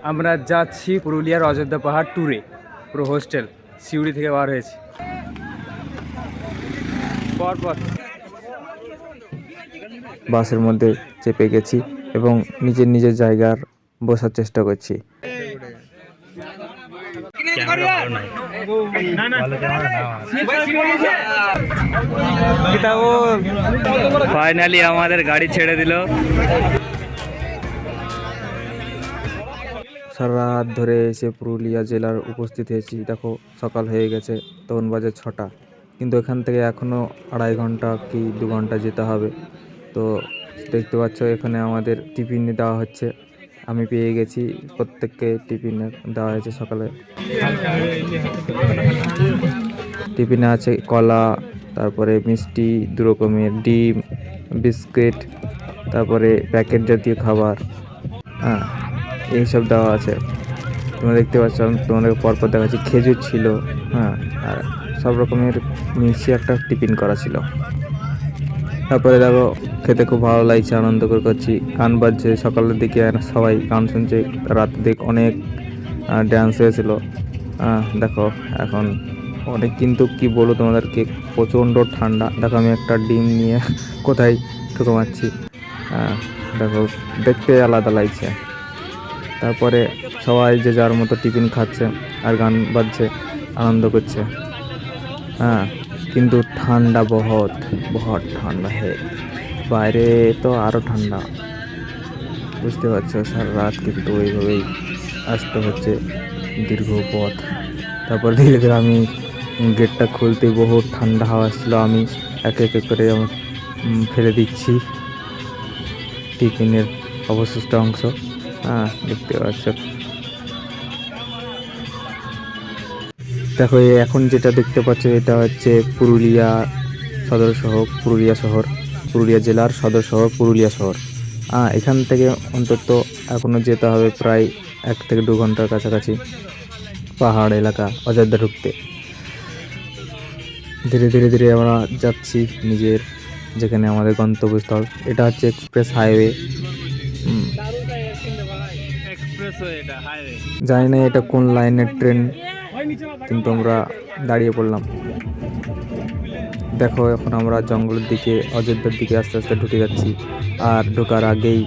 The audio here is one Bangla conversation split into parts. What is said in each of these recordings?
আমরা যাচ্ছি পুরুলিয়ার অযোধ্যা পাহাড় ট্যুরে, পুরো হোস্টেল সিউড়ি থেকে বার হয়েছি। পরপর বাসের মধ্যে চেপে গেছি এবং নিজের নিজের জায়গার বসার চেষ্টা করছি। ফাইনালি আমাদের গাড়ি ছেড়ে দিল। সারা রাত ধরে এসে পুরুলিয়া জেলার উপস্থিত হয়েছি। দেখো সকাল হয়ে গেছে, তখন বাজে 6টা, কিন্তু এখান থেকে এখনও 2.5 ঘন্টা কি 2 ঘন্টা যেতে হবে। তো দেখতে পাচ্ছ এখানে আমাদের টিফিন দেওয়া হচ্ছে। আমি পেয়ে গেছি, প্রত্যেককে টিফিন দেওয়া হয়েছে সকালে। টিফিনে আছে কলা, তারপরে মিষ্টি, 2 রকমের ডিম, বিস্কিট, তারপরে প্যাকেট জাতীয় খাবার, হ্যাঁ এইসব দেওয়া আছে। তোমরা দেখতে পাচ্ছ, তোমাদের পরপর দেখাচ্ছি খেজুর ছিল, হ্যাঁ, আর সব রকমের মিশিয়ে একটা টিফিন করা ছিল। তারপরে দেখো খেতে খুব ভালো লাগছে, আনন্দ করে করছি। গান বাজছে, সকালের দিকে সবাই গান শুনছে, রাতের দিকে অনেক ড্যান্স হয়েছিল। দেখো এখন অনেক, কিন্তু কি বলবো তোমাদেরকে, প্রচণ্ড ঠান্ডা। দেখো আমি একটা ডিম নিয়ে কোথায় ঠুকে মারছি, দেখো দেখতে আলাদা লাগছে। তারপরে সবাই যে যার মতো টিফিন খাচ্ছে আর গান বাজছে, আনন্দ করছে। কিন্তু ঠান্ডা বহুত ঠান্ডা বাইরে, তো আরও ঠান্ডা, বুঝতে পারছো। সারা রাত কিন্তু ওইভাবেই আসতে হচ্ছে, দীর্ঘ পথ। তারপর ধীরে ধীরে আমি গেটটা খুলতে বহুত ঠান্ডা হাওয়া আসছিলো। আমি এক এক করে ফেলে দিচ্ছি টিফিনের অবশিষ্ট অংশ, দেখতে পাচ্ছ। দেখো এখন যেটা দেখতে পাচ্ছ, এটা হচ্ছে পুরুলিয়া সদর শহর, পুরুলিয়া জেলার সদর শহর পুরুলিয়া শহর। এখান থেকে অন্তত এখনও যেতে হবে প্রায় 1 থেকে 2 ঘন্টার কাছাকাছি পাহাড় এলাকা অযোধ্যা ঢুকতে। ধীরে ধীরে ধীরে আমরা যাচ্ছি নিজের যেখানে আমাদের গন্তব্যস্থল। এটা হচ্ছে এক্সপ্রেস হাইওয়ে। জানি না এটা কোন লাইনের ট্রেন, কিন্তু আমরা দাঁড়িয়ে পড়লাম। দেখো এখন আমরা জঙ্গলের দিকে, অযোধ্যার দিকে আস্তে আস্তে ঢুকে যাচ্ছি। আর ঢোকার আগেই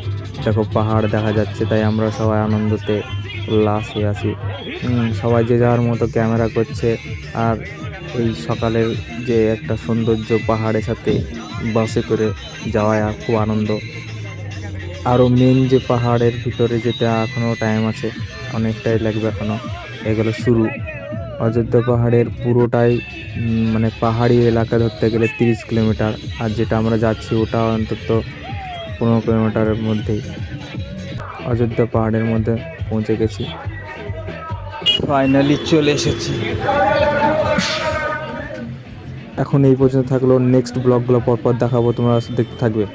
দেখো পাহাড় দেখা যাচ্ছে, তাই আমরা সবাই আনন্দতে উল্লাস হয়ে আছি। সবাই যে যার মতো ক্যামেরা করছে। আর এই সকালের যে একটা সৌন্দর্য, পাহাড়ের সাথে বাসে করে যাওয়ায় খুব আনন্দ। আরও মেন যে পাহাড়ের ভিতরে যেতে এখনও টাইম আছে, অনেকটাই লাগবে এখনও। এগুলো শুরু। অযোধ্যা পাহাড়ের পুরোটাই মানে পাহাড়ি এলাকা ধরতে গেলে 30 কিলোমিটার, আর যেটা আমরা যাচ্ছি ওটা অন্তত 15 কিলোমিটারের মধ্যেই অযোধ্যা পাহাড়ের মধ্যে পৌঁছে গেছি। ফাইনালি চলে এসেছি। এখন এই পর্যন্ত থাকলো, নেক্সট ব্লগগুলো পরপর দেখাবো, তোমরা দেখতে থাকবে।